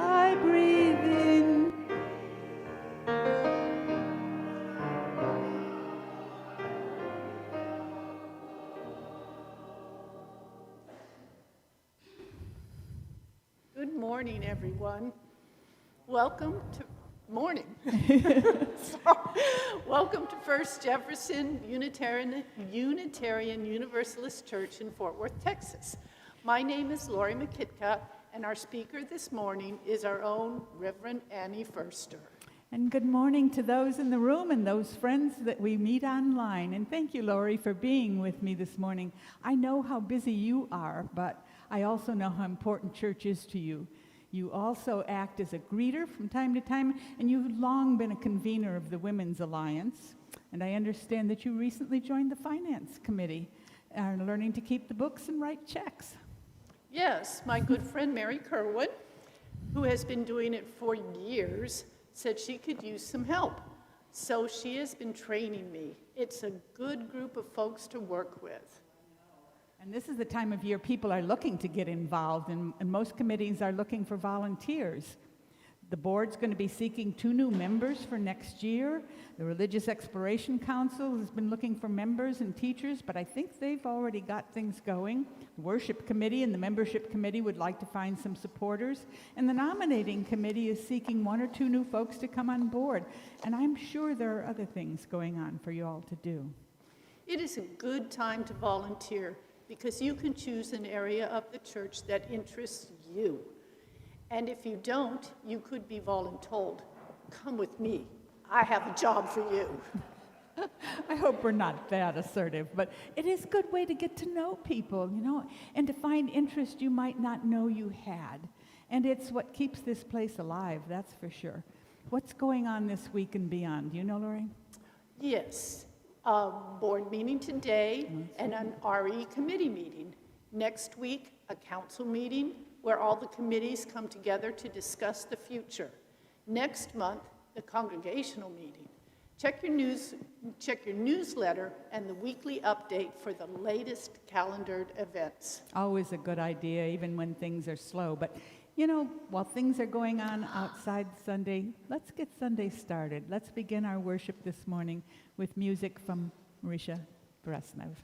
I breathe in. Good morning, everyone. Welcome to morning. Welcome to First Jefferson Unitarian Universalist Church in Fort Worth, Texas. My name is Lori McKitka, and our speaker this morning is our own Reverend Annie Foerster. And good morning to those in the room and those friends that we meet online. And thank you, Lori, for being with me this morning. I know how busy you are, but I also know how important church is to you. You also act as a greeter from time to time, and you've long been a convener of the Women's Alliance. And I understand that you recently joined the Finance Committee, learning to keep the books and write checks. Yes, my good friend Mary Kerwin, who has been doing it for years, said she could use some help. So she has been training me. It's a good group of folks to work with. And this is the time of year people are looking to get involved, and most committees are looking for volunteers. The board's going to be seeking 2 new members for next year. The Religious Exploration Council has been looking for members and teachers, but I think they've already got things going. The Worship Committee and the Membership Committee would like to find some supporters, and the Nominating Committee is seeking 1 or 2 new folks to come on board. And I'm sure there are other things going on for you all to do. It is a good time to volunteer because you can choose an area of the church that interests you. And if you don't, you could be voluntold. Come with me. I have a job for you. I hope we're not that assertive, but it is a good way to get to know people, and to find interest you might not know you had. And it's what keeps this place alive, that's for sure. What's going on this week and beyond? Do you know, Lori? Yes. A board meeting today and an RE committee meeting. Next week, a council meeting where all the committees come together to discuss the future. Next month, the congregational meeting. Check your newsletter and the weekly update for the latest calendared events. Always a good idea, even when things are slow. But, while things are going on outside Sunday, let's get Sunday started. Let's begin our worship this morning with music from Marisha Bresnev.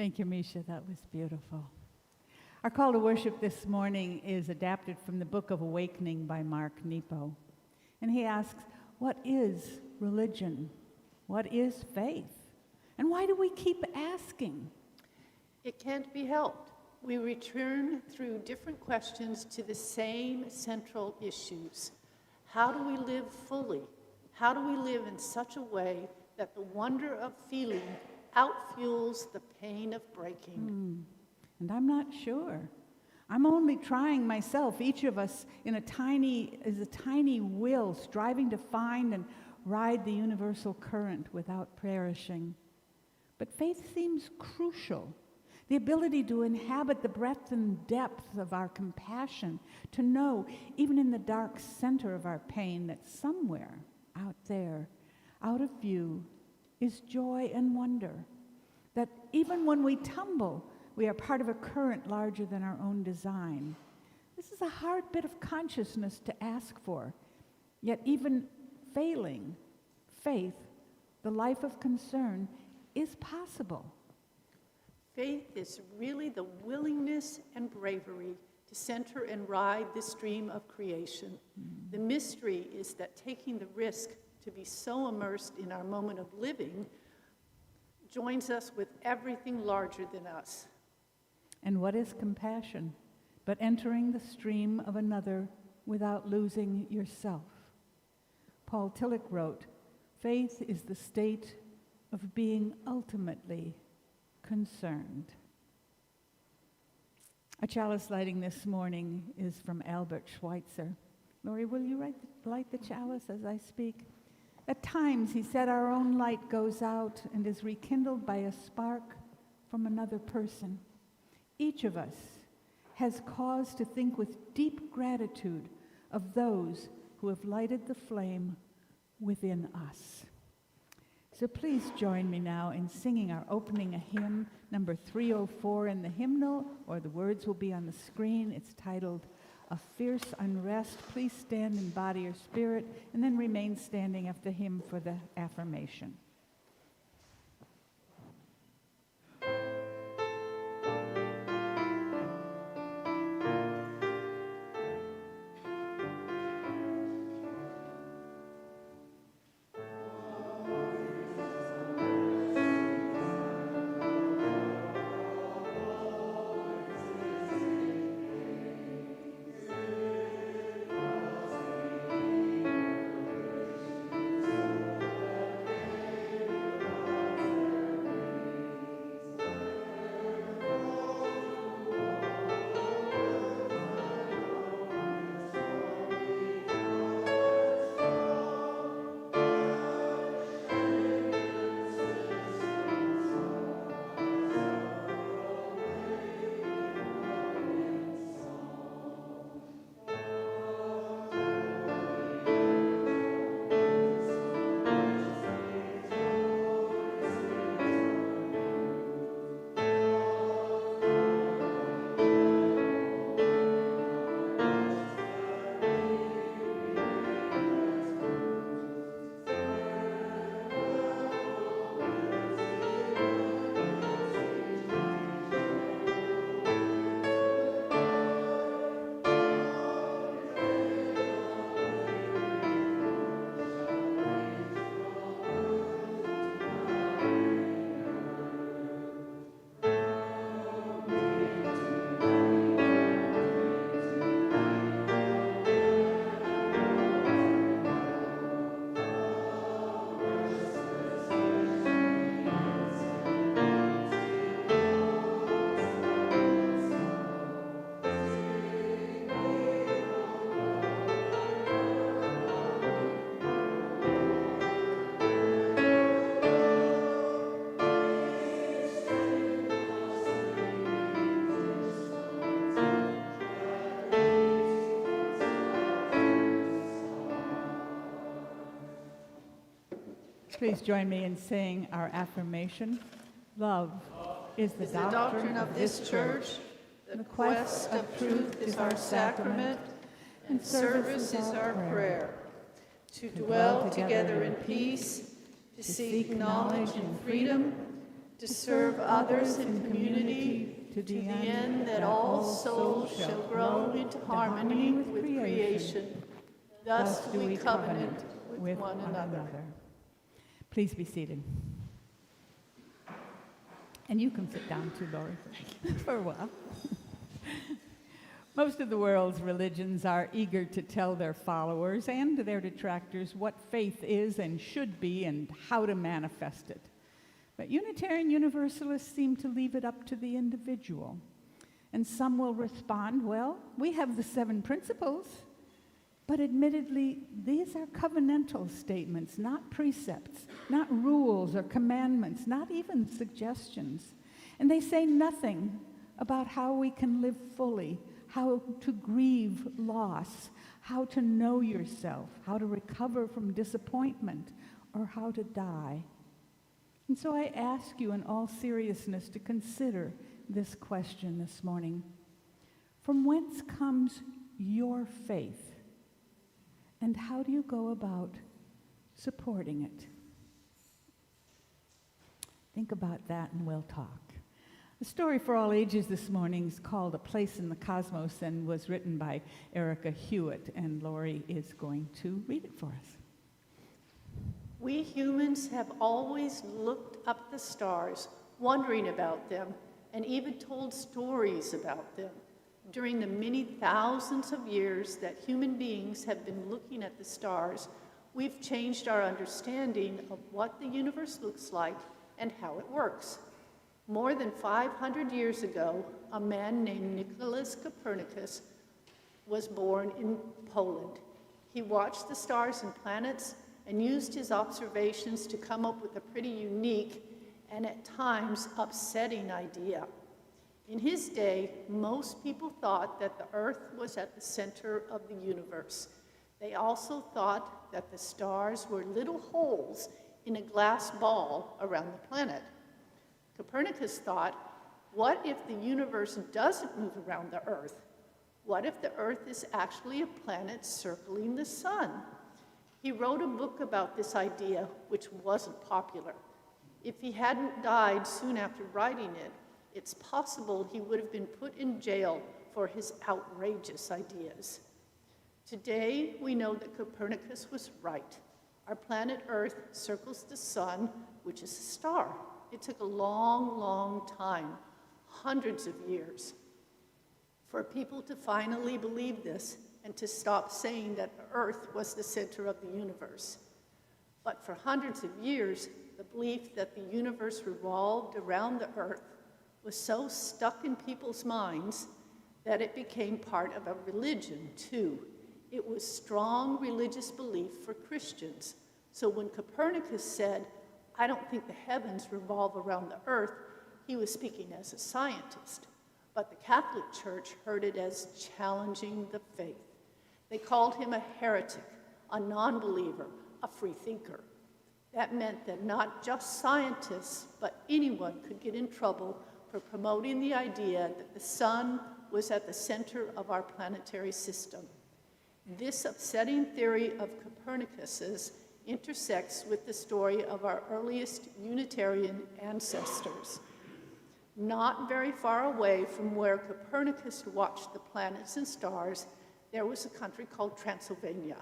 Thank you, Misha. That was beautiful. Our call to worship this morning is adapted from the Book of Awakening by Mark Nepo. And he asks, what is religion? What is faith? And why do we keep asking? It can't be helped. We return through different questions to the same central issues. How do we live fully? How do we live in such a way that the wonder of feeling outfuels the pain of breaking? And I'm not sure. I'm only trying myself. Each of us is a tiny will striving to find and ride the universal current without perishing. But faith seems crucial. The ability to inhabit the breadth and depth of our compassion, to know, even in the dark center of our pain, that somewhere out there, out of view, is joy and wonder. That even when we tumble, we are part of a current larger than our own design. This is a hard bit of consciousness to ask for. Yet even failing faith, the life of concern, is possible. Faith is really the willingness and bravery to center and ride the stream of creation. The mystery is that taking the risk to be so immersed in our moment of living joins us with everything larger than us. And what is compassion but entering the stream of another without losing yourself? Paul Tillich wrote, faith is the state of being ultimately concerned. A chalice lighting this morning is from Albert Schweitzer. Lori, will you light the chalice as I speak? At times, he said, our own light goes out and is rekindled by a spark from another person. Each of us has cause to think with deep gratitude of those who have lighted the flame within us. So please join me now in singing our opening hymn, number 304 in the hymnal, or the words will be on the screen. It's titled, A Fierce Unrest. Please stand in body or spirit, and then remain standing after the hymn for the affirmation. Please join me in saying our affirmation. Love is the doctrine of this church. The quest of truth is our sacrament, and service is our prayer. To dwell together in peace, to seek knowledge and freedom, to serve others in community, to the end that all souls shall grow into harmony with creation. Thus do we covenant with one another. Please be seated. And you can sit down too, Lori, for a while. Most of the world's religions are eager to tell their followers and their detractors what faith is and should be and how to manifest it. But Unitarian Universalists seem to leave it up to the individual. And some will respond, well, we have the 7 principles, but admittedly, these are covenantal statements, not precepts, not rules or commandments, not even suggestions. And they say nothing about how we can live fully, how to grieve loss, how to know yourself, how to recover from disappointment, or how to die. And so I ask you in all seriousness to consider this question this morning. From whence comes your faith? And how do you go about supporting it? Think about that and we'll talk. The story for all ages this morning is called A Place in the Cosmos and was written by Erica Hewitt, and Lori is going to read it for us. We humans have always looked up at the stars, wondering about them, and even told stories about them. During the many thousands of years that human beings have been looking at the stars, we've changed our understanding of what the universe looks like and how it works. More than 500 years ago, a man named Nicholas Copernicus was born in Poland. He watched the stars and planets and used his observations to come up with a pretty unique and at times upsetting idea. In his day, most people thought that the Earth was at the center of the universe. They also thought that the stars were little holes in a glass ball around the planet. Copernicus thought, what if the universe doesn't move around the Earth? What if the Earth is actually a planet circling the sun? He wrote a book about this idea, which wasn't popular. If he hadn't died soon after writing it, it's possible he would have been put in jail for his outrageous ideas. Today, we know that Copernicus was right. Our planet Earth circles the sun, which is a star. It took a long, long time, hundreds of years, for people to finally believe this and to stop saying that the Earth was the center of the universe. But for hundreds of years, the belief that the universe revolved around the Earth was so stuck in people's minds that it became part of a religion, too. It was strong religious belief for Christians. So when Copernicus said, I don't think the heavens revolve around the Earth, he was speaking as a scientist. But the Catholic Church heard it as challenging the faith. They called him a heretic, a non-believer, a free thinker. That meant that not just scientists, but anyone could get in trouble for promoting the idea that the sun was at the center of our planetary system. This upsetting theory of Copernicus's intersects with the story of our earliest Unitarian ancestors. Not very far away from where Copernicus watched the planets and stars, there was a country called Transylvania,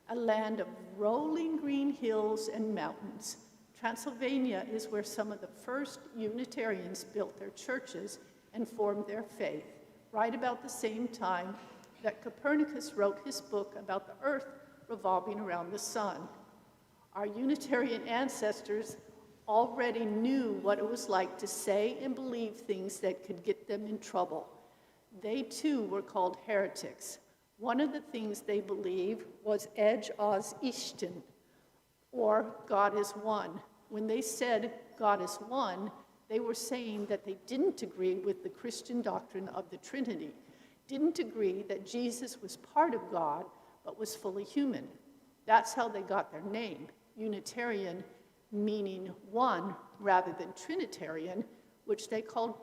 a land of rolling green hills and mountains. Transylvania is where some of the first Unitarians built their churches and formed their faith, right about the same time that Copernicus wrote his book about the Earth revolving around the sun. Our Unitarian ancestors already knew what it was like to say and believe things that could get them in trouble. They too were called heretics. One of the things they believed was Ej Oz Ishtin, or God is one. When they said God is one, they were saying that they didn't agree with the Christian doctrine of the Trinity, didn't agree that Jesus was part of God, but was fully human. That's how they got their name, Unitarian, meaning one rather than Trinitarian, which they called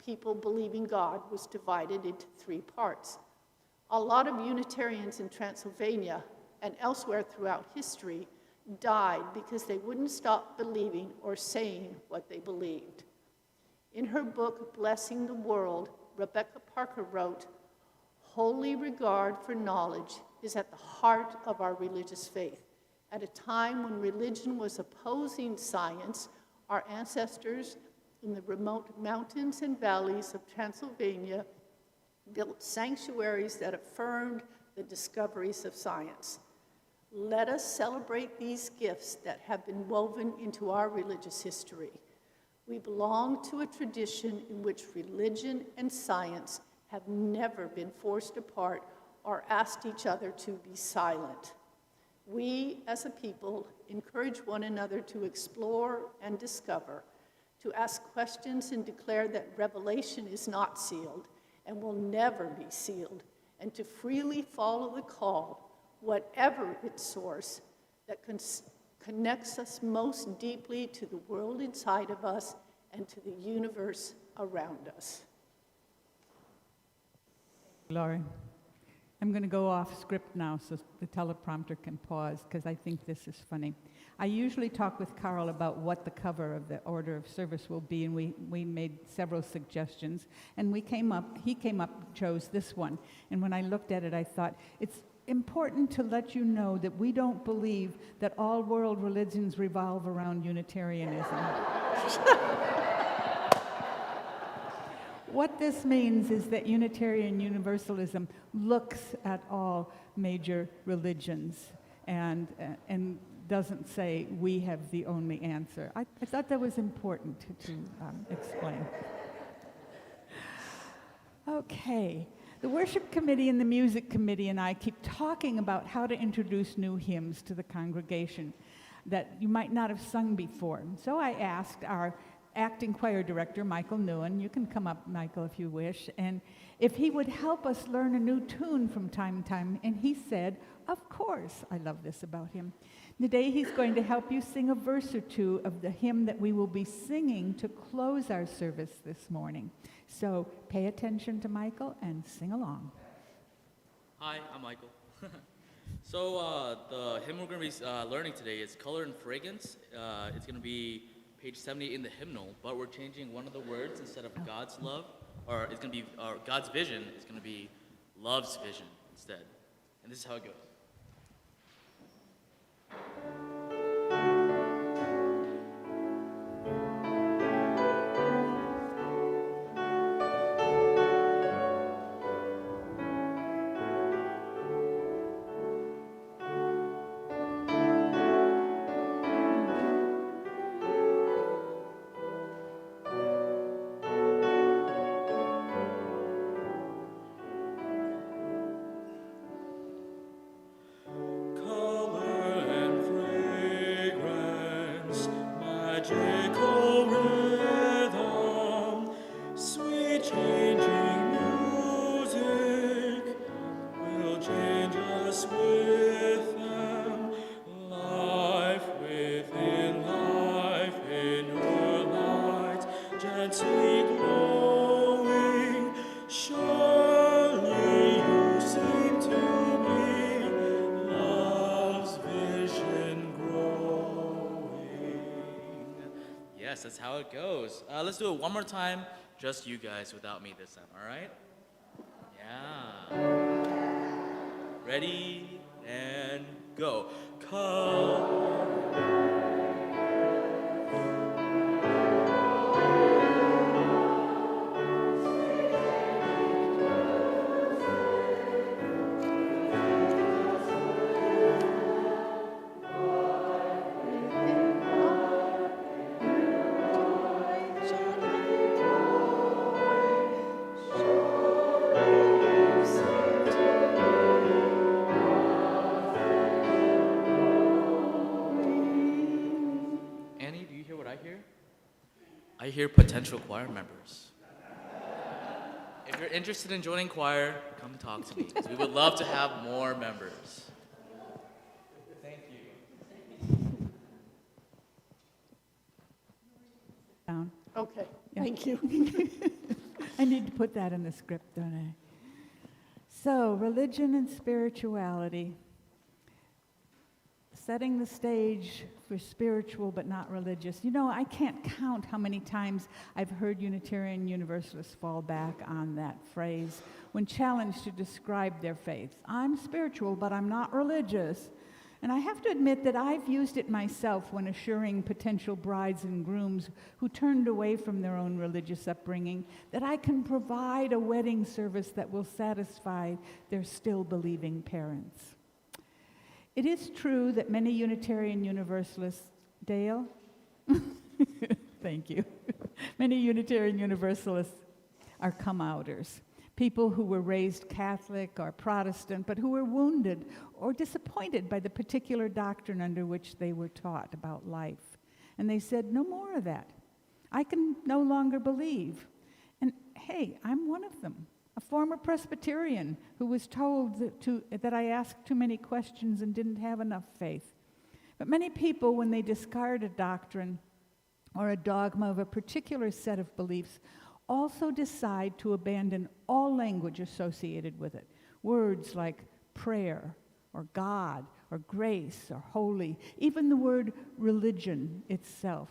people believing God was divided into 3 parts. A lot of Unitarians in Transylvania and elsewhere throughout history died because they wouldn't stop believing or saying what they believed. In her book, Blessing the World, Rebecca Parker wrote, "Holy regard for knowledge is at the heart of our religious faith. At a time when religion was opposing science, our ancestors in the remote mountains and valleys of Transylvania built sanctuaries that affirmed the discoveries of science. Let us celebrate these gifts that have been woven into our religious history. We belong to a tradition in which religion and science have never been forced apart or asked each other to be silent. We, as a people, encourage one another to explore and discover, to ask questions and declare that revelation is not sealed and will never be sealed, and to freely follow the call, whatever its source, that connects us most deeply to the world inside of us and to the universe around us." Laurie. I'm going to go off script now so the teleprompter can pause, because I think this is funny. I usually talk with Carl about what the cover of the order of service will be, and we made several suggestions, and he came up, chose this one. And when I looked at it, I thought, it's important to let you know that we don't believe that all world religions revolve around Unitarianism. What this means is that Unitarian Universalism looks at all major religions and doesn't say we have the only answer. I thought that was important to explain. Okay. The worship committee and the music committee and I keep talking about how to introduce new hymns to the congregation that you might not have sung before. So I asked our acting choir director, Michael Newen, you can come up, Michael, if you wish, and if he would help us learn a new tune from time to time, and he said, of course. I love this about him. Today he's going to help you sing a verse or two of the hymn that we will be singing to close our service this morning. So pay attention to Michael and sing along. Hi, I'm Michael. So the hymn we're going to be learning today is Color and Fragrance. It's going to be page 70 in the hymnal, but we're changing one of the words. Instead of God's love, or it's going to be God's vision, it's going to be love's vision instead. And this is how it goes. Yes, that's how it goes. Let's do it one more time, just you guys without me this time, all right? Yeah. Ready, and go. I hear potential choir members. If you're interested in joining choir, come talk to me, 'cause we would love to have more members. Thank you. Down. Okay, Yeah. thank you. I need to put that in the script, don't I? So, religion and spirituality. setting the stage for spiritual but not religious. You know, I can't count how many times I've heard Unitarian Universalists fall back on that phrase when challenged to describe their faith. I'm spiritual, but I'm not religious. And I have to admit that I've used it myself when assuring potential brides and grooms who turned away from their own religious upbringing that I can provide a wedding service that will satisfy their still believing parents. It is true that many Unitarian Universalists, Dale? Thank you. Many Unitarian Universalists are come-outers. People who were raised Catholic or Protestant, but who were wounded or disappointed by the particular doctrine under which they were taught about life. And they said, no more of that. I can no longer believe. And hey, I'm one of them, a former Presbyterian who was told that I asked too many questions and didn't have enough faith. But many people, when they discard a doctrine or a dogma of a particular set of beliefs, also decide to abandon all language associated with it. Words like prayer, or God, or grace, or holy, even the word religion itself.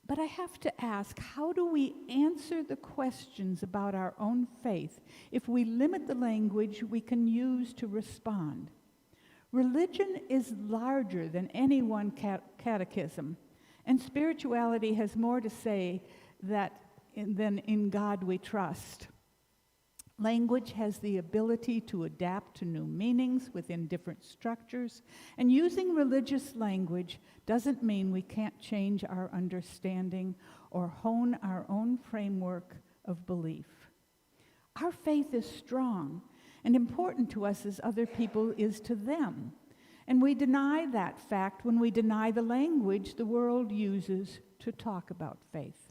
But I have to ask, how do we answer the questions about our own faith if we limit the language we can use to respond? Religion is larger than any one catechism, and spirituality has more to say than in God we trust. Language has the ability to adapt to new meanings within different structures, and using religious language doesn't mean we can't change our understanding or hone our own framework of belief. Our faith is strong and important to us as other people is to them, and we deny that fact when we deny the language the world uses to talk about faith.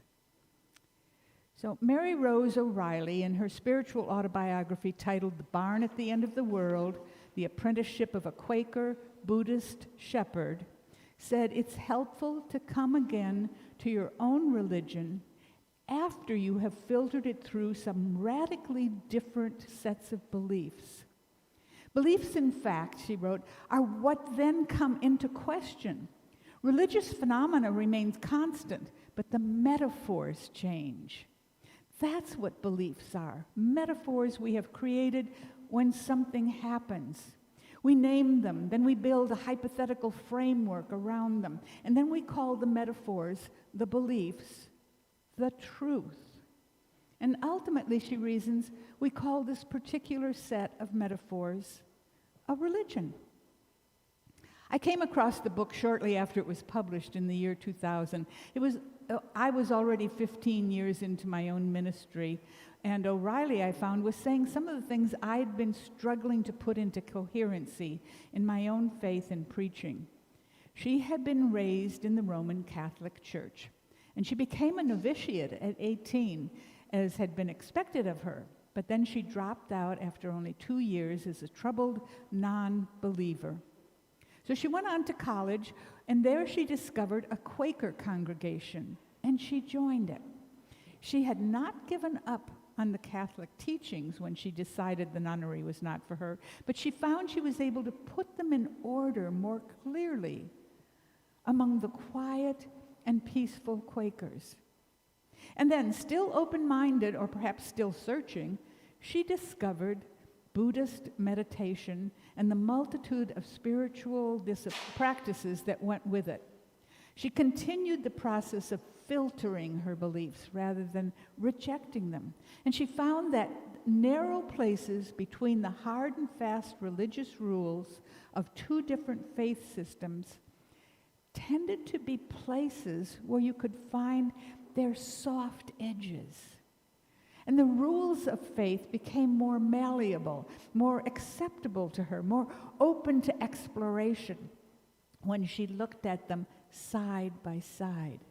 So Mary Rose O'Reilly, in her spiritual autobiography titled The Barn at the End of the World, The Apprenticeship of a Quaker Buddhist Shepherd, said it's helpful to come again to your own religion after you have filtered it through some radically different sets of beliefs. Beliefs, in fact, she wrote, are what then come into question. Religious phenomena remains constant, but the metaphors change. That's what beliefs are, metaphors we have created when something happens. We name them, then we build a hypothetical framework around them, and then we call the metaphors, the beliefs, the truth. And ultimately, she reasons, we call this particular set of metaphors a religion. I came across the book shortly after it was published in the year 2000. I was already 15 years into my own ministry, and O'Reilly, I found, was saying some of the things I'd been struggling to put into coherency in my own faith and preaching. She had been raised in the Roman Catholic Church, and she became a novitiate at 18, as had been expected of her, but then she dropped out after only 2 years as a troubled non-believer. So she went on to college, and there she discovered a Quaker congregation, and she joined it. She had not given up on the Catholic teachings when she decided the nunnery was not for her, but she found she was able to put them in order more clearly among the quiet and peaceful Quakers. And then, still open-minded, or perhaps still searching, she discovered Buddhist meditation and the multitude of spiritual practices that went with it. She continued the process of filtering her beliefs rather than rejecting them. And she found that narrow places between the hard and fast religious rules of two different faith systems tended to be places where you could find their soft edges. And the rules of faith became more malleable, more acceptable to her, more open to exploration when she looked at them side by side.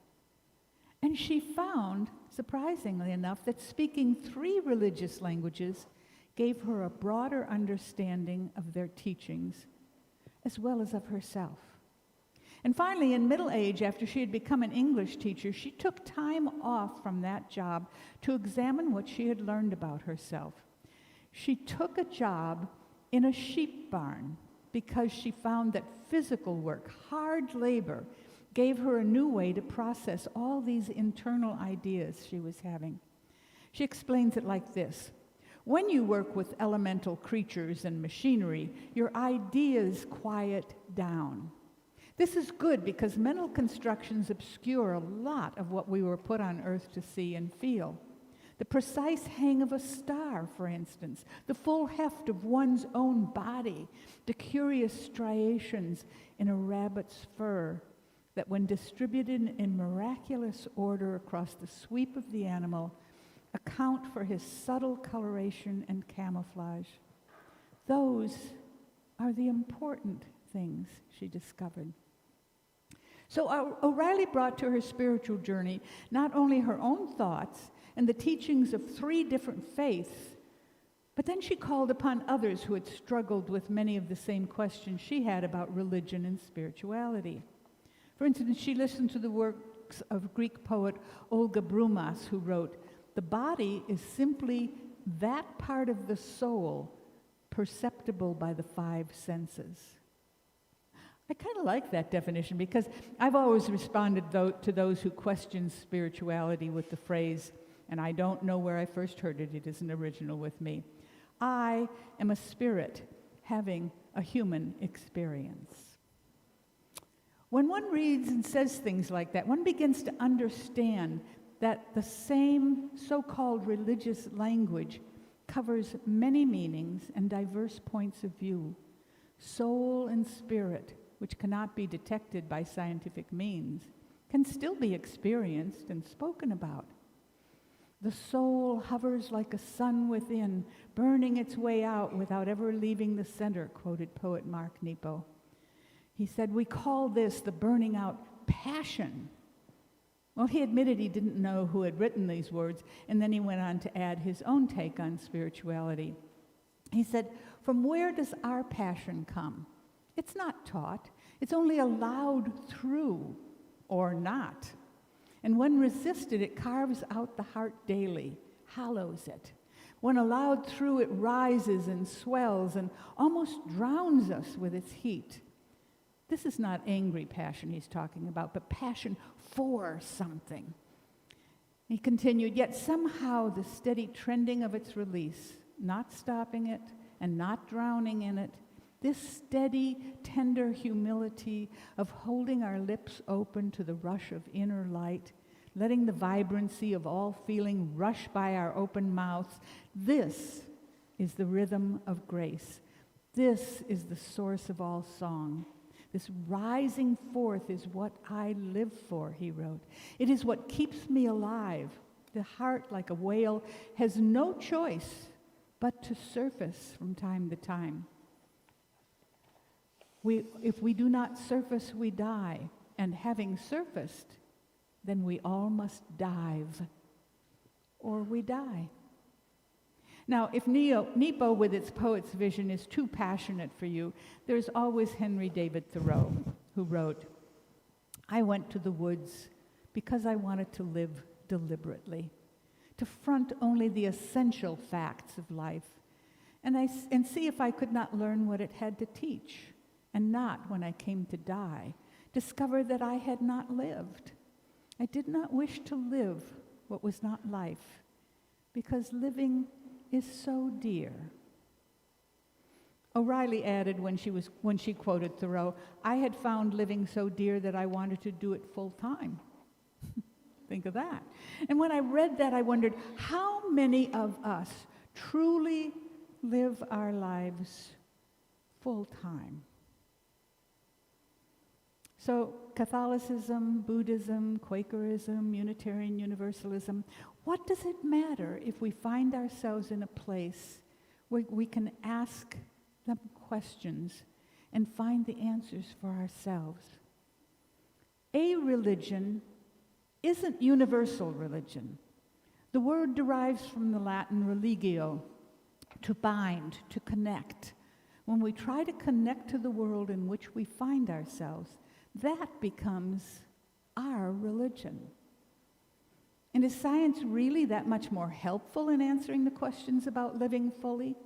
And she found, surprisingly enough, that speaking 3 religious languages gave her a broader understanding of their teachings, as well as of herself. And finally, in middle age, after she had become an English teacher, she took time off from that job to examine what she had learned about herself. She took a job in a sheep barn because she found that physical work, hard labor, gave her a new way to process all these internal ideas she was having. She explains it like this. When you work with elemental creatures and machinery, your ideas quiet down. This is good because mental constructions obscure a lot of what we were put on earth to see and feel. The precise hang of a star, for instance, the full heft of one's own body, the curious striations in a rabbit's fur that, when distributed in miraculous order across the sweep of the animal, account for his subtle coloration and camouflage. Those are the important things, she discovered. So O'Reilly brought to her spiritual journey not only her own thoughts and the teachings of 3 different faiths, but then she called upon others who had struggled with many of the same questions she had about religion and spirituality. For instance, she listened to the works of Greek poet Olga Brumas, who wrote, "The body is simply that part of the soul perceptible by the 5 senses." I kind of like that definition because I've always responded to those who question spirituality with the phrase, and I don't know where I first heard it, it isn't original with me. I am a spirit having a human experience. When one reads and says things like that, one begins to understand that the same so-called religious language covers many meanings and diverse points of view. Soul and spirit, which cannot be detected by scientific means, can still be experienced and spoken about. The soul hovers like a sun within, burning its way out without ever leaving the center, quoted poet Mark Nepo. He said, "We call this the burning out passion." Well, he admitted he didn't know who had written these words, and then he went on to add his own take on spirituality. He said, "From where does our passion come? It's not taught. It's only allowed through, or not. And when resisted, it carves out the heart daily, hallows it. When allowed through, it rises and swells and almost drowns us with its heat." This is not angry passion he's talking about, but passion for something. He continued, "Yet somehow the steady trending of its release, not stopping it and not drowning in it, this steady, tender humility of holding our lips open to the rush of inner light, letting the vibrancy of all feeling rush by our open mouths, this is the rhythm of grace. This is the source of all song. This rising forth is what I live for," he wrote. "It is what keeps me alive. The heart, like a whale, has no choice but to surface from time to time. If we do not surface, we die. And having surfaced, then we all must dive, or we die." Now, if Nepo, with its poet's vision, is too passionate for you, there's always Henry David Thoreau, who wrote, "I went to the woods because I wanted to live deliberately, to front only the essential facts of life, and see if I could not learn what it had to teach, and not, when I came to die, discover that I had not lived. I did not wish to live what was not life, because living is so dear." O'Reilly added when she quoted Thoreau, "I had found living so dear that I wanted to do it full time." Think of that. And when I read that, I wondered, how many of us truly live our lives full time? So Catholicism, Buddhism, Quakerism, Unitarian Universalism, what does it matter if we find ourselves in a place where we can ask them questions and find the answers for ourselves? A religion isn't universal religion. The word derives from the Latin religio, to bind, to connect. When we try to connect to the world in which we find ourselves, that becomes our religion. And is science really that much more helpful in answering the questions about living fully?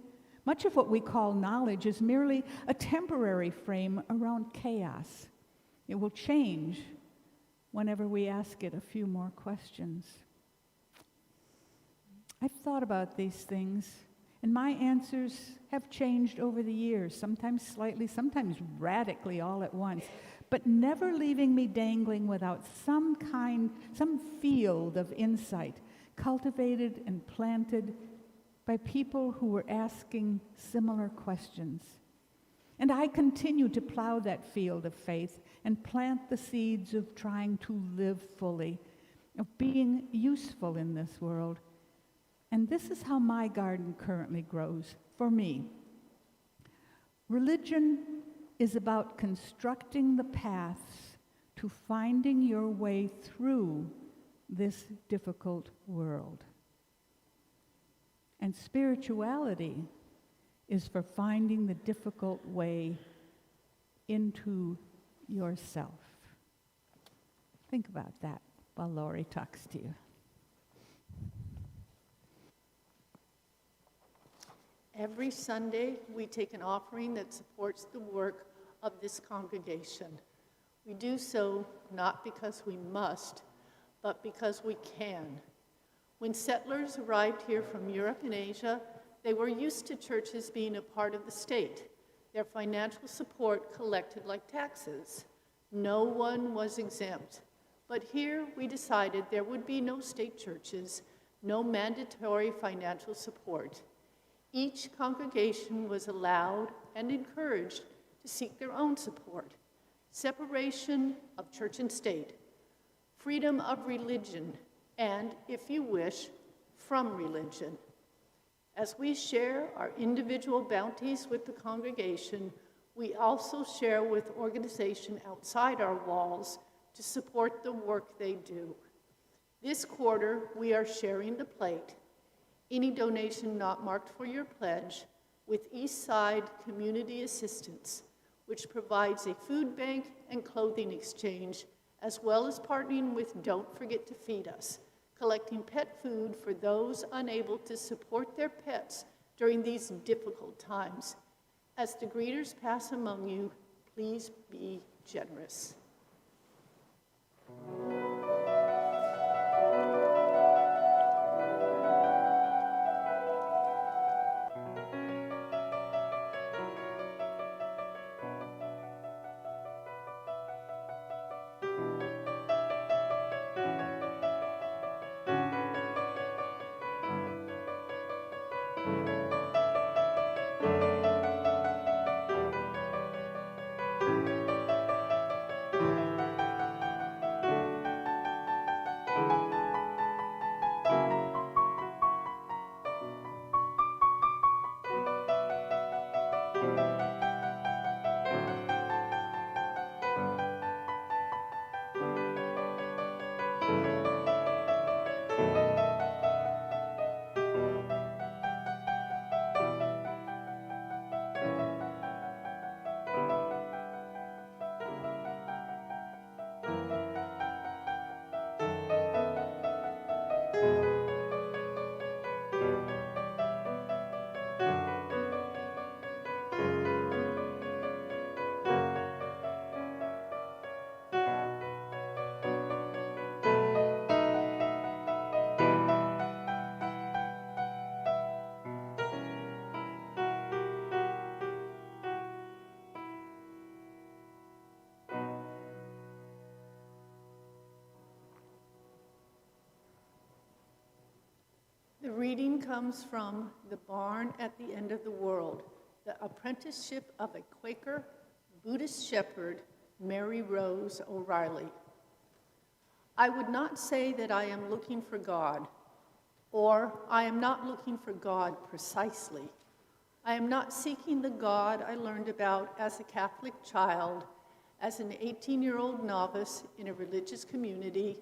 Much of what we call knowledge is merely a temporary frame around chaos. It will change whenever we ask it a few more questions. I've thought about these things, and my answers have changed over the years, sometimes slightly, sometimes radically all at once, but never leaving me dangling without some field of insight cultivated and planted by people who were asking similar questions. And I continue to plow that field of faith and plant the seeds of trying to live fully, of being useful in this world. And this is how my garden currently grows for me. Religion is about constructing the paths to finding your way through this difficult world. And spirituality is for finding the difficult way into yourself. Think about that while Lori talks to you. Every Sunday, we take an offering that supports the work of this congregation. We do so not because we must, but because we can. When settlers arrived here from Europe and Asia, they were used to churches being a part of the state, their financial support collected like taxes. No one was exempt. But here we decided there would be no state churches, no mandatory financial support. Each congregation was allowed and encouraged to seek their own support. Separation of church and state, freedom of religion, and, if you wish, from religion. As we share our individual bounties with the congregation, we also share with organizations outside our walls to support the work they do. This quarter, we are sharing the plate. Any donation not marked for your pledge with East Side Community Assistance, which provides a food bank and clothing exchange, as well as partnering with Don't Forget to Feed Us, collecting pet food for those unable to support their pets during these difficult times. As the greeters pass among you, please be generous. The reading comes from The Barn at the End of the World, the apprenticeship of a Quaker Buddhist shepherd, Mary Rose O'Reilly. I would not say that I am looking for God, or I am not looking for God precisely. I am not seeking the God I learned about as a Catholic child, as an 18-year-old novice in a religious community,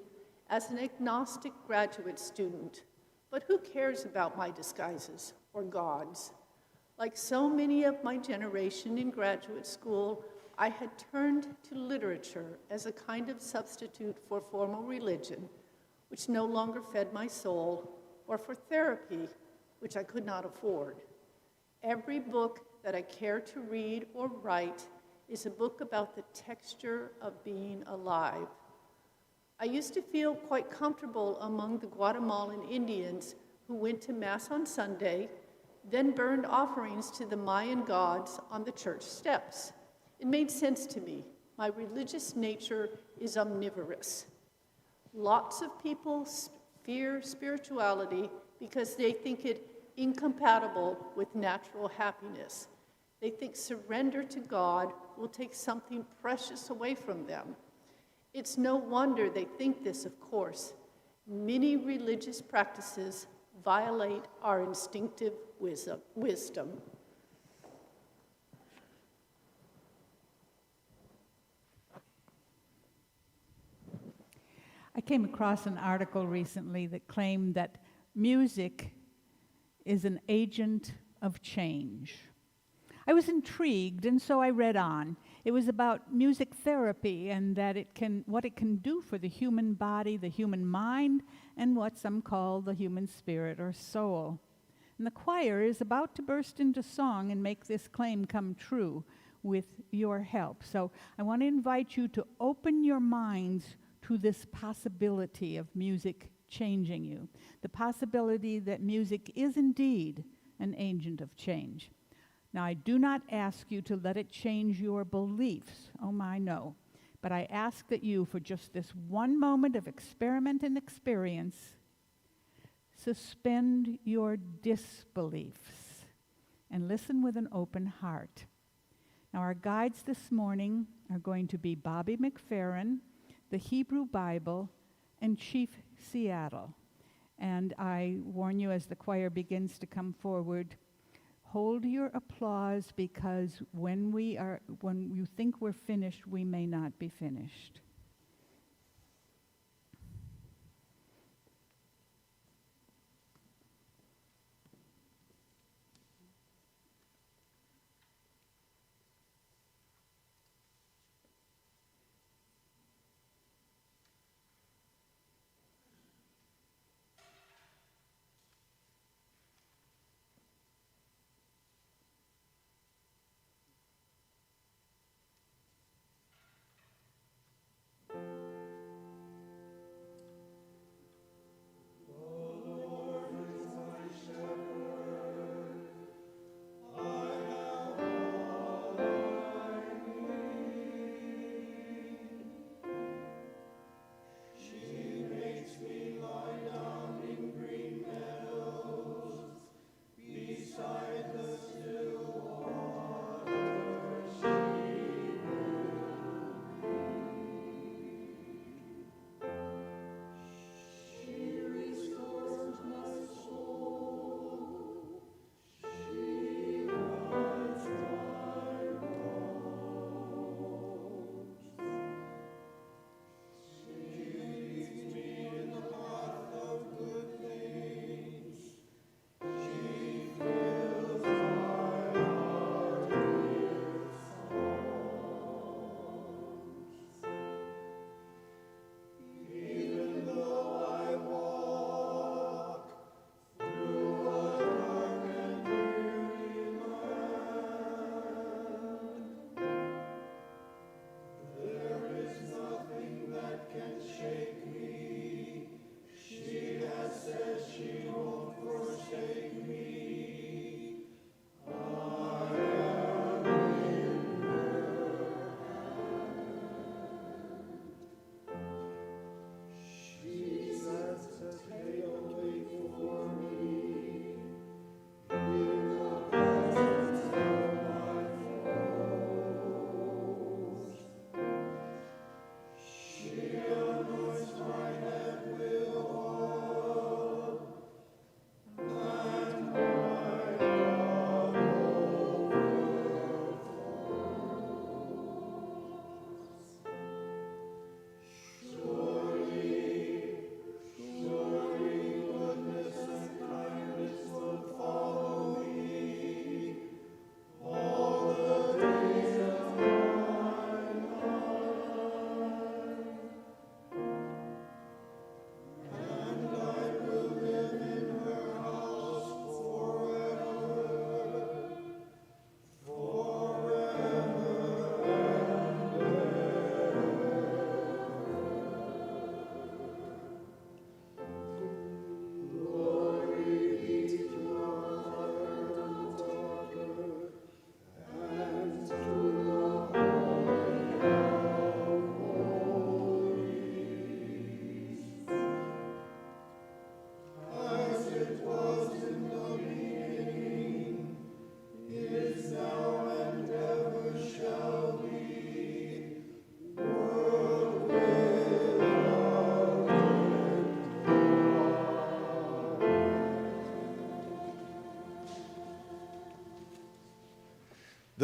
as an agnostic graduate student. But who cares about my disguises or gods? Like so many of my generation in graduate school, I had turned to literature as a kind of substitute for formal religion, which no longer fed my soul, or for therapy, which I could not afford. Every book that I care to read or write is a book about the texture of being alive. I used to feel quite comfortable among the Guatemalan Indians who went to Mass on Sunday, then burned offerings to the Mayan gods on the church steps. It made sense to me. My religious nature is omnivorous. Lots of people fear spirituality because they think it incompatible with natural happiness. They think surrender to God will take something precious away from them. It's no wonder they think this, of course. Many religious practices violate our instinctive wisdom. I came across an article recently that claimed that music is an agent of change. I was intrigued, and so I read on. It was about music therapy and that what it can do for the human body, the human mind, and what some call the human spirit or soul. And the choir is about to burst into song and make this claim come true with your help. So I want to invite you to open your minds to this possibility of music changing you, the possibility that music is indeed an agent of change. Now, I do not ask you to let it change your beliefs. Oh my, no. But I ask that you, for just this one moment of experiment and experience, suspend your disbeliefs and listen with an open heart. Now, our guides this morning are going to be Bobby McFerrin, the Hebrew Bible, and Chief Seattle. And I warn you, as the choir begins to come forward, hold your applause, because when you think we're finished, we may not be finished.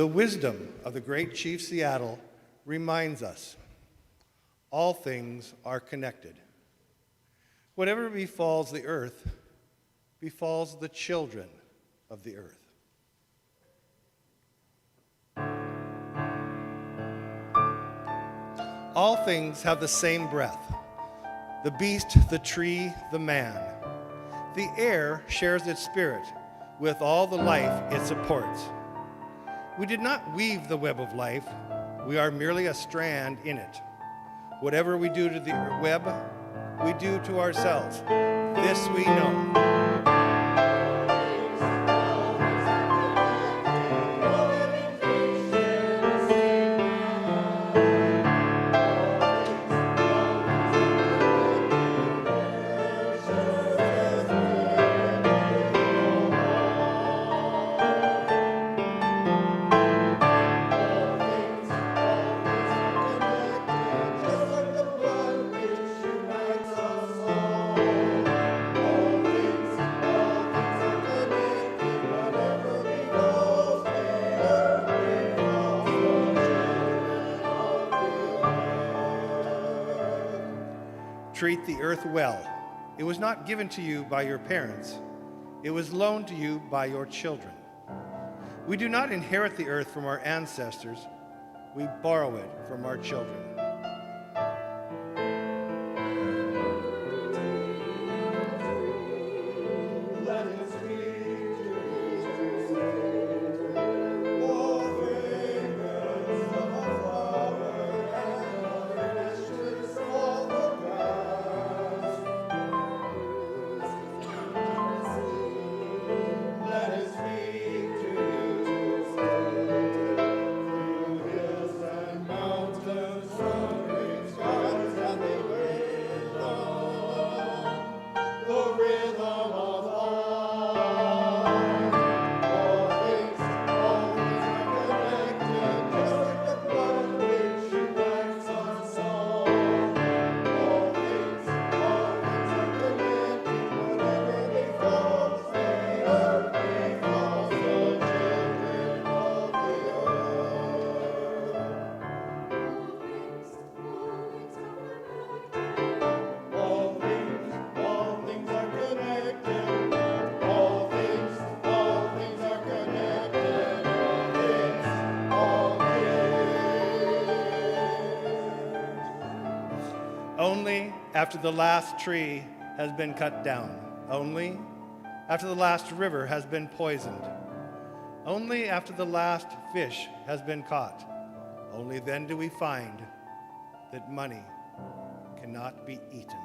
The wisdom of the great Chief Seattle reminds us all things are connected. Whatever befalls the earth befalls the children of the earth. All things have the same breath. The beast, the tree, the man. The air shares its spirit with all the life it supports. We did not weave the web of life. We are merely a strand in it. Whatever we do to the web, we do to ourselves. This we know. Treat the earth well. It was not given to you by your parents. It was loaned to you by your children. We do not inherit the earth from our ancestors. We borrow it from our children. Only after the last tree has been cut down. Only after the last river has been poisoned. Only after the last fish has been caught. Only then do we find that money cannot be eaten.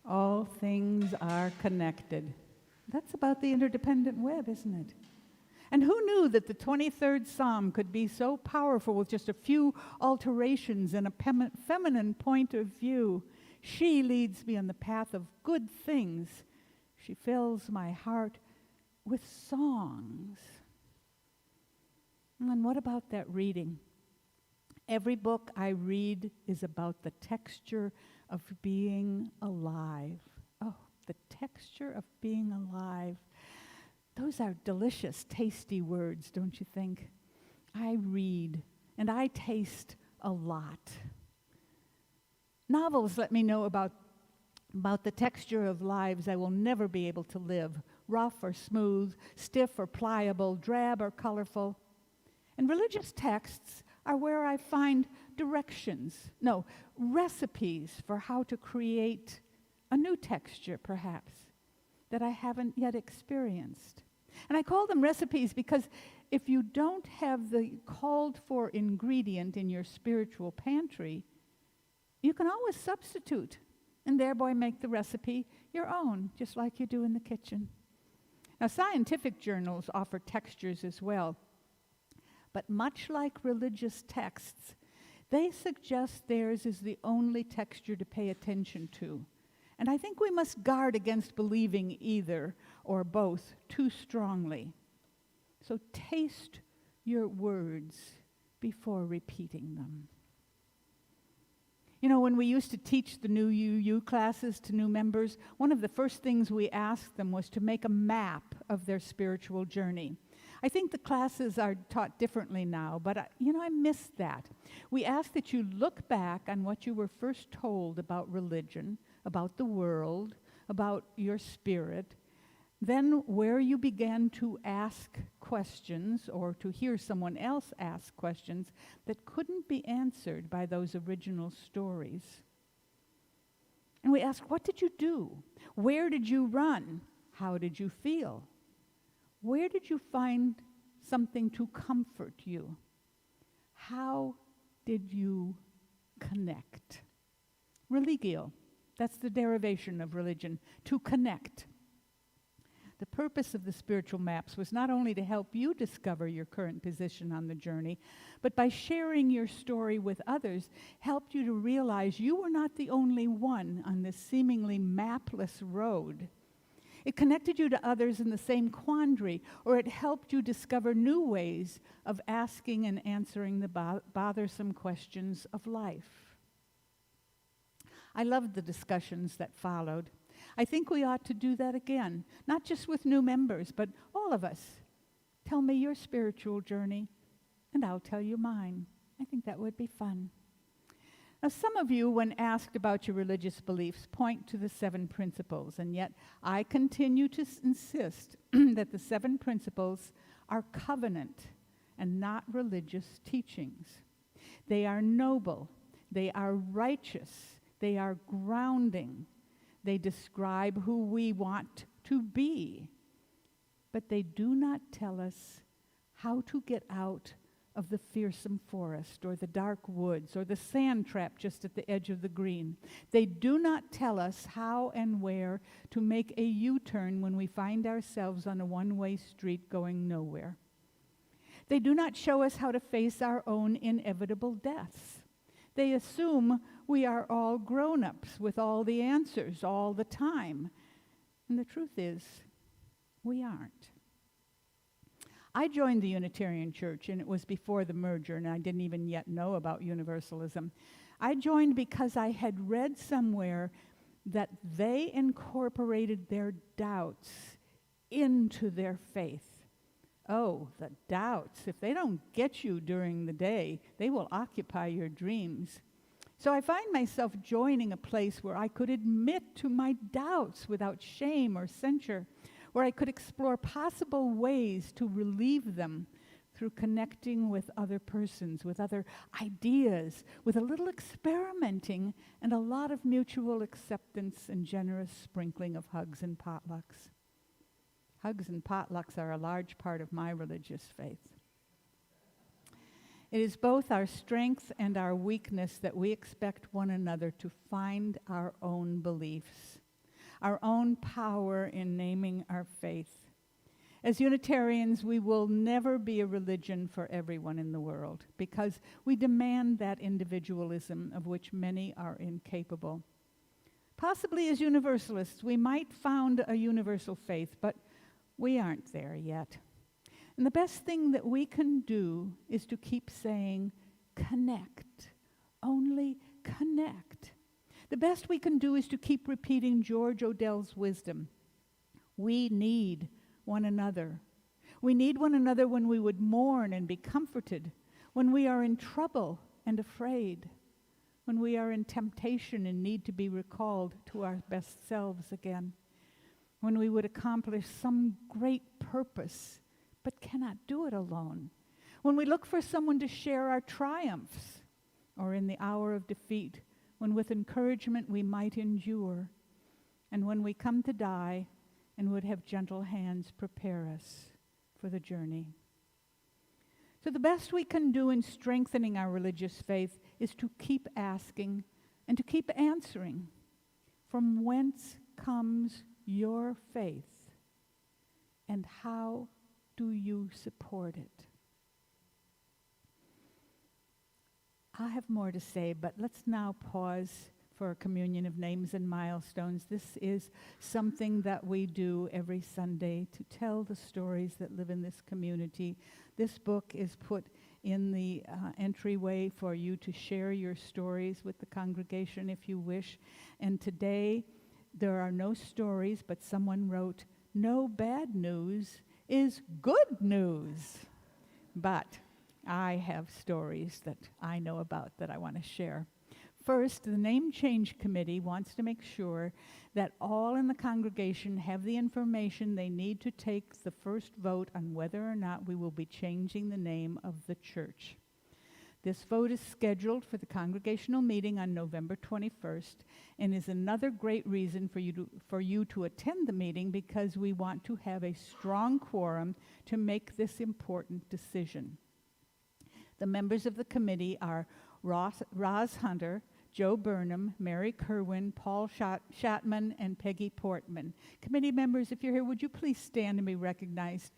All things are connected. That's about the interdependent web, isn't it? And who knew that the 23rd Psalm could be so powerful with just a few alterations and a feminine point of view? She leads me on the path of good things. She fills my heart with songs. And what about that reading? Every book I read is about the texture of being alive. Oh, the texture of being alive. Those are delicious, tasty words, don't you think? I read and I taste a lot. Novels let me know about the texture of lives I will never be able to live. Rough or smooth, stiff or pliable, drab or colorful. And religious texts are where I find recipes for how to create a new texture, perhaps, that I haven't yet experienced. And I call them recipes because if you don't have the called for ingredient in your spiritual pantry, you can always substitute and thereby make the recipe your own, just like you do in the kitchen. Now, scientific journals offer textures as well, but much like religious texts, they suggest theirs is the only texture to pay attention to. And I think we must guard against believing either or both too strongly. So taste your words before repeating them. You know, when we used to teach the new UU classes to new members, one of the first things we asked them was to make a map of their spiritual journey. I think the classes are taught differently now, but I missed that. We asked that you look back on what you were first told about religion, about the world, about your spirit, then where you began to ask questions or to hear someone else ask questions that couldn't be answered by those original stories. And we asked, what did you do? Where did you run? How did you feel? Where did you find something to comfort you? How did you connect? Religio, that's the derivation of religion, to connect. The purpose of the spiritual maps was not only to help you discover your current position on the journey, but by sharing your story with others, helped you to realize you were not the only one on this seemingly mapless road. It connected you to others in the same quandary, or it helped you discover new ways of asking and answering the bothersome questions of life. I loved the discussions that followed. I think we ought to do that again, not just with new members, but all of us. Tell me your spiritual journey, and I'll tell you mine. I think that would be fun. Now, some of you, when asked about your religious beliefs, point to the 7 principles, and yet I continue to insist that the 7 principles are covenant and not religious teachings. They are noble, they are righteous, they are grounding. They describe who we want to be, but they do not tell us how to get out of the fearsome forest or the dark woods or the sand trap just at the edge of the green. They do not tell us how and where to make a U-turn when we find ourselves on a one-way street going nowhere. They do not show us how to face our own inevitable deaths. They assume we are all grown-ups with all the answers all the time. And the truth is, we aren't. I joined the Unitarian Church, and it was before the merger, and I didn't even yet know about Universalism. I joined because I had read somewhere that they incorporated their doubts into their faith. Oh, the doubts. If they don't get you during the day, they will occupy your dreams. So I find myself joining a place where I could admit to my doubts without shame or censure, where I could explore possible ways to relieve them through connecting with other persons, with other ideas, with a little experimenting and a lot of mutual acceptance and generous sprinkling of hugs and potlucks. Hugs and potlucks are a large part of my religious faith. It is both our strength and our weakness that we expect one another to find our own beliefs, our own power in naming our faith. As Unitarians, we will never be a religion for everyone in the world because we demand that individualism of which many are incapable. Possibly as Universalists, we might found a universal faith, but we aren't there yet. And the best thing that we can do is to keep saying, connect, only connect. The best we can do is to keep repeating George Odell's wisdom. We need one another. We need one another when we would mourn and be comforted, when we are in trouble and afraid, when we are in temptation and need to be recalled to our best selves again, when we would accomplish some great purpose but cannot do it alone, when we look for someone to share our triumphs, or in the hour of defeat, when with encouragement we might endure, and when we come to die and would have gentle hands prepare us for the journey. So the best we can do in strengthening our religious faith is to keep asking and to keep answering. From whence comes your faith, and how do you support it? I have more to say, but let's now pause for a communion of names and milestones. This is something that we do every Sunday to tell the stories that live in this community. This book is put in the entryway for you to share your stories with the congregation if you wish. And today, there are no stories, but someone wrote, "No bad news is good news." But I have stories that I know about that I want to share. First, the Name Change Committee wants to make sure that all in the congregation have the information they need to take the first vote on whether or not we will be changing the name of the church. This vote is scheduled for the congregational meeting on November 21st and is another great reason for you to attend the meeting, because we want to have a strong quorum to make this important decision. The members of the committee are Roz Hunter, Joe Burnham, Mary Kerwin, Paul Shatman, and Peggy Portman. Committee members, if you're here, would you please stand and be recognized?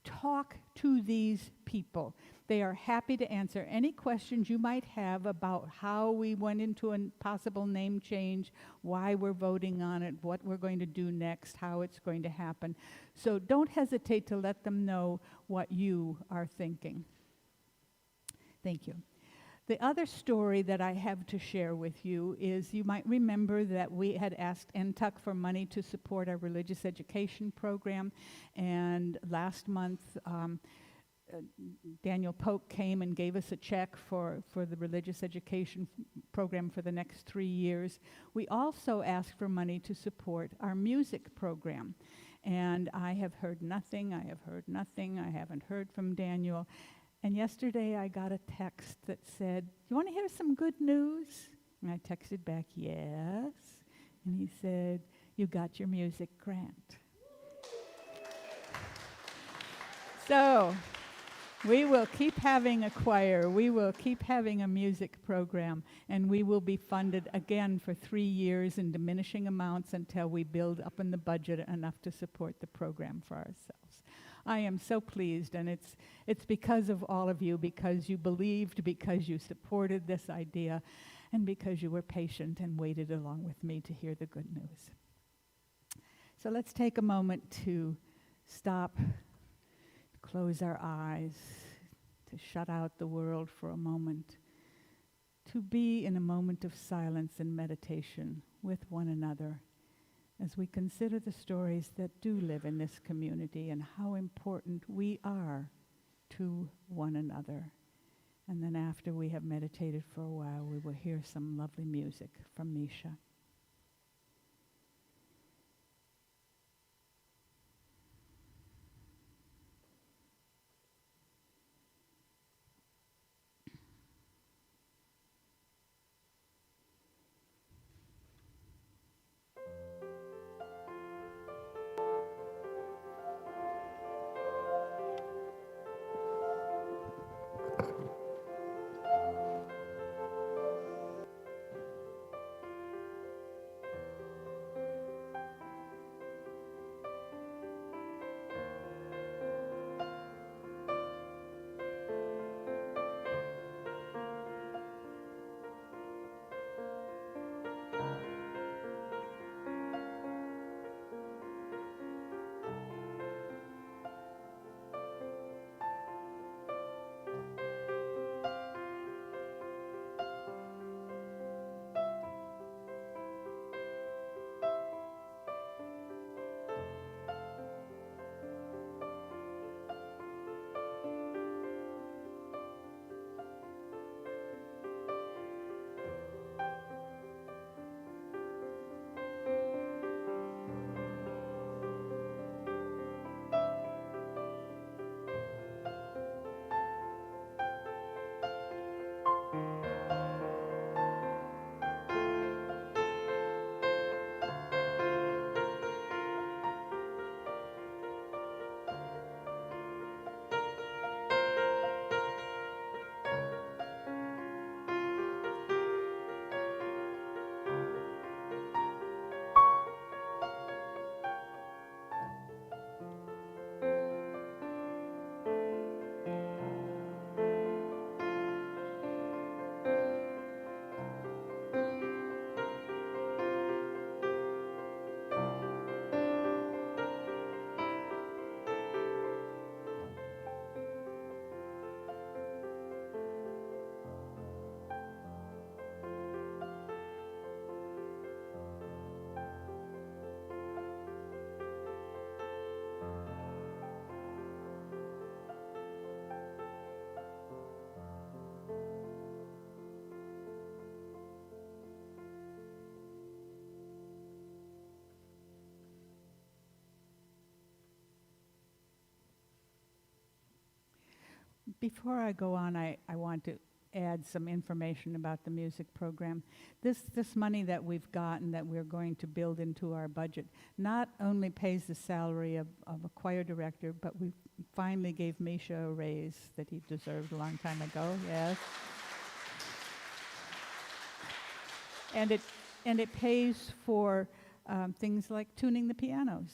Talk to these people. They are happy to answer any questions you might have about how we went into a possible name change, why we're voting on it, what we're going to do next, how it's going to happen. So don't hesitate to let them know what you are thinking. Thank you. The other story that I have to share with you is, you might remember that we had asked NTUC for money to support our religious education program, and last month Daniel Polk came and gave us a check for the religious education program for the next 3 years. We also asked for money to support our music program, and I have heard nothing, I haven't heard from Daniel. And yesterday I got a text that said, "You want to hear some good news?" And I texted back, "Yes." And he said, "You got your music grant." So we will keep having a choir, we will keep having a music program, and we will be funded again for 3 years in diminishing amounts until we build up in the budget enough to support the program for ourselves. I am so pleased, and it's because of all of you, because you believed, because you supported this idea, and because you were patient and waited along with me to hear the good news. So let's take a moment to stop, close our eyes, to shut out the world for a moment, to be in a moment of silence and meditation with one another, as we consider the stories that do live in this community and how important we are to one another. And then after we have meditated for a while, we will hear some lovely music from Misha. Before I go on, I want to add some information about the music program. This money that we've gotten that we're going to build into our budget not only pays the salary of a choir director, but we finally gave Misha a raise that he deserved a long time ago, yes. And it pays for things like tuning the pianos,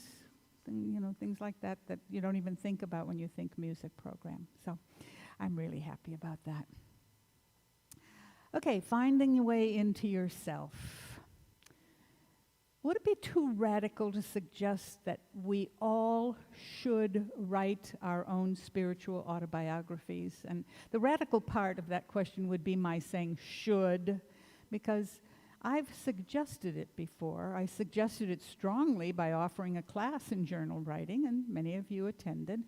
things like that you don't even think about when you think music program. So I'm really happy about that. Okay, finding your way into yourself. Would it be too radical to suggest that we all should write our own spiritual autobiographies? And the radical part of that question would be my saying should, because I've suggested it before. I suggested it strongly by offering a class in journal writing, and many of you attended.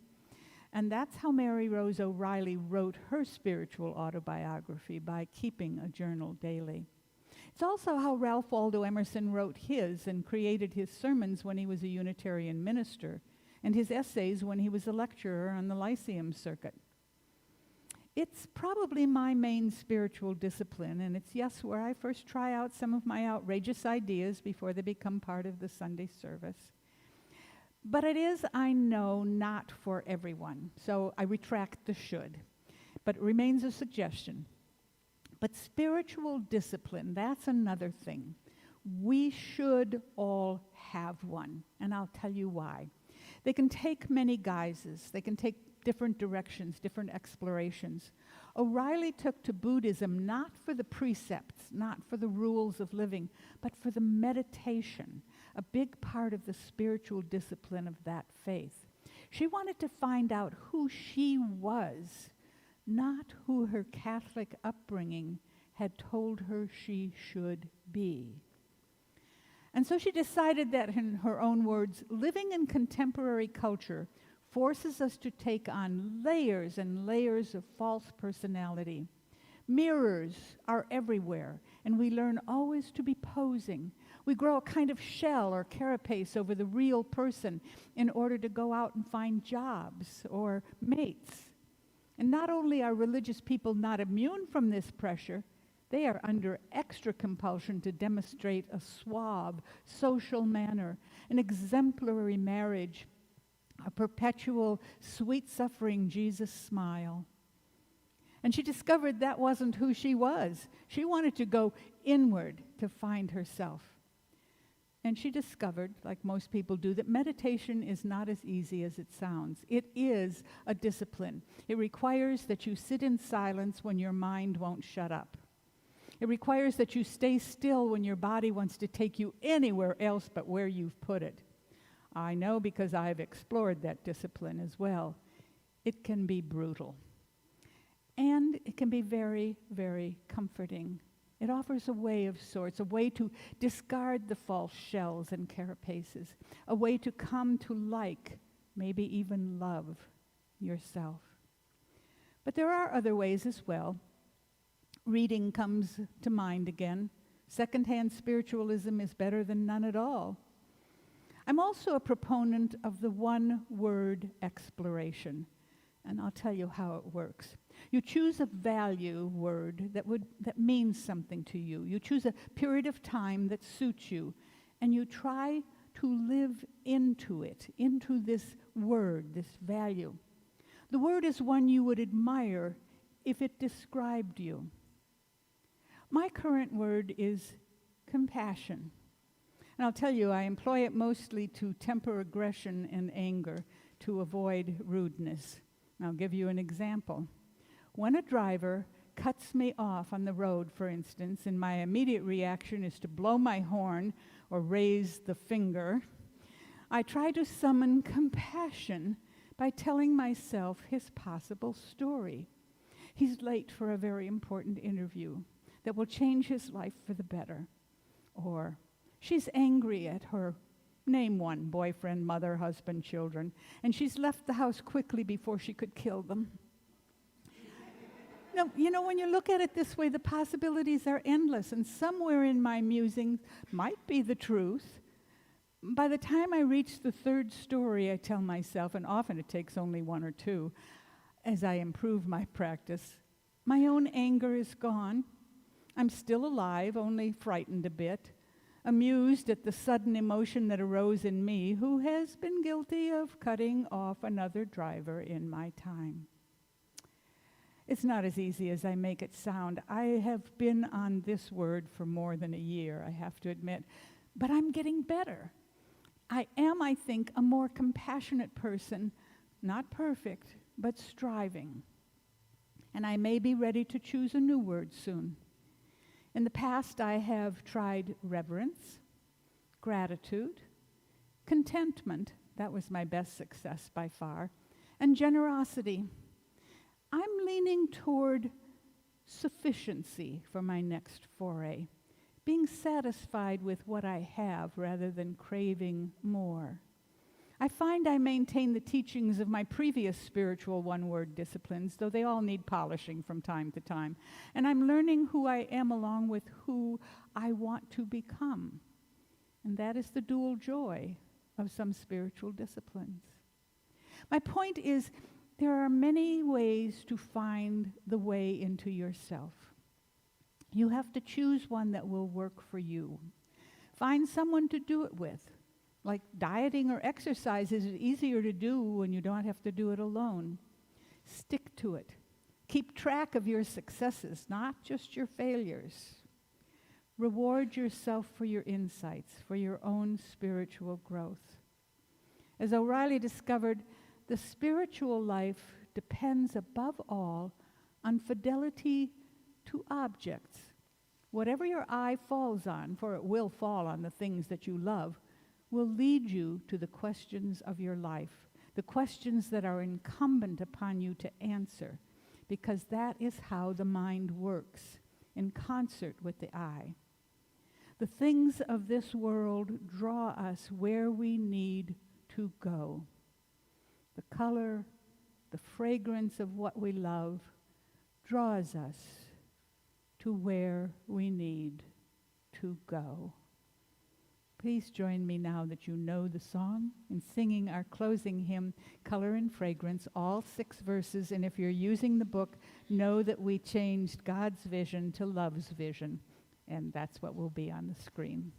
And that's how Mary Rose O'Reilly wrote her spiritual autobiography, by keeping a journal daily. It's also how Ralph Waldo Emerson wrote his and created his sermons when he was a Unitarian minister, and his essays when he was a lecturer on the Lyceum circuit. It's probably my main spiritual discipline, and it's, yes, where I first try out some of my outrageous ideas before they become part of the Sunday service. But it is, I know, not for everyone, so I retract the should. But it remains a suggestion. But spiritual discipline, that's another thing. We should all have one, and I'll tell you why. They can take many guises. They can take different directions, different explorations. O'Reilly took to Buddhism not for the precepts, not for the rules of living, but for the meditation, a big part of the spiritual discipline of that faith. She wanted to find out who she was, not who her Catholic upbringing had told her she should be. And so she decided that, in her own words, living in contemporary culture forces us to take on layers and layers of false personality. Mirrors are everywhere, and we learn always to be posing. We grow a kind of shell or carapace over the real person in order to go out and find jobs or mates. And not only are religious people not immune from this pressure, they are under extra compulsion to demonstrate a suave social manner, an exemplary marriage, a perpetual, sweet-suffering Jesus smile. And she discovered that wasn't who she was. She wanted to go inward to find herself. And she discovered, like most people do, that meditation is not as easy as it sounds. It is a discipline. It requires that you sit in silence when your mind won't shut up. It requires that you stay still when your body wants to take you anywhere else but where you've put it. I know because I've explored that discipline as well. It can be brutal. And it can be very, very comforting. It offers a way of sorts, a way to discard the false shells and carapaces, a way to come to like, maybe even love, yourself. But there are other ways as well. Reading comes to mind again. Secondhand spiritualism is better than none at all. I'm also a proponent of the one-word exploration, and I'll tell you how it works. You choose a value word that means something to you. You choose a period of time that suits you, and you try to live into it, into this word, this value. The word is one you would admire if it described you. My current word is compassion. And I'll tell you, I employ it mostly to temper aggression and anger, to avoid rudeness. And I'll give you an example. When a driver cuts me off on the road, for instance, and my immediate reaction is to blow my horn or raise the finger, I try to summon compassion by telling myself his possible story. He's late for a very important interview that will change his life for the better. Or she's angry at her, name one, boyfriend, mother, husband, children, and she's left the house quickly before she could kill them. Now, when you look at it this way, the possibilities are endless, and somewhere in my musings might be the truth. By the time I reach the third story, I tell myself, and often it takes only one or two, as I improve my practice. My own anger is gone. I'm still alive, only frightened a bit, amused at the sudden emotion that arose in me, who has been guilty of cutting off another driver in my time. It's not as easy as I make it sound. I have been on this word for more than a year, I have to admit, but I'm getting better. I am, I think, a more compassionate person, not perfect, but striving. And I may be ready to choose a new word soon. In the past, I have tried reverence, gratitude, contentment, that was my best success by far, and generosity. I'm leaning toward sufficiency for my next foray, being satisfied with what I have rather than craving more. I find I maintain the teachings of my previous spiritual one-word disciplines, though they all need polishing from time to time. And I'm learning who I am along with who I want to become. And that is the dual joy of some spiritual disciplines. My point is, there are many ways to find the way into yourself. You have to choose one that will work for you. Find someone to do it with. Like dieting or exercise is easier to do when you don't have to do it alone. Stick to it. Keep track of your successes, not just your failures. Reward yourself for your insights, for your own spiritual growth. As O'Reilly discovered, the spiritual life depends above all on fidelity to objects. Whatever your eye falls on, for it will fall on the things that you love, will lead you to the questions of your life, the questions that are incumbent upon you to answer, because that is how the mind works, in concert with the eye. The things of this world draw us where we need to go. The color, the fragrance of what we love draws us to where we need to go. Please join me now that you know the song in singing our closing hymn, Color and Fragrance, all 6 verses. And if you're using the book, know that we changed God's vision to love's vision. And that's what will be on the screen.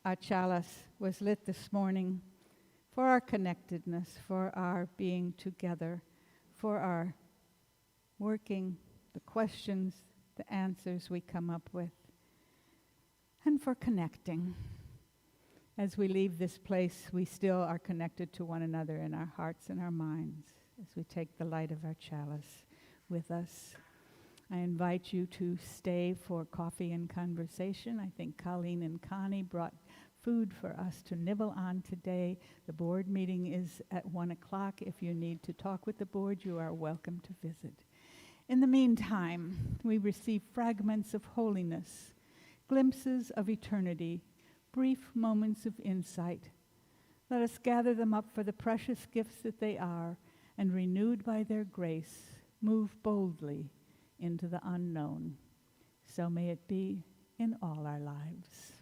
our chalice was lit this morning for our connectedness, for our being together, for our working, the questions, the answers we come up with, and for connecting. As we leave this place, we still are connected to one another in our hearts and our minds as we take the light of our chalice with us. I invite you to stay for coffee and conversation. I think Colleen and Connie brought food for us to nibble on today. The board meeting is at 1 o'clock. If you need to talk with the board, you are welcome to visit. In the meantime, we receive fragments of holiness, glimpses of eternity, brief moments of insight. Let us gather them up for the precious gifts that they are, and renewed by their grace, move boldly into the unknown. So may it be in all our lives.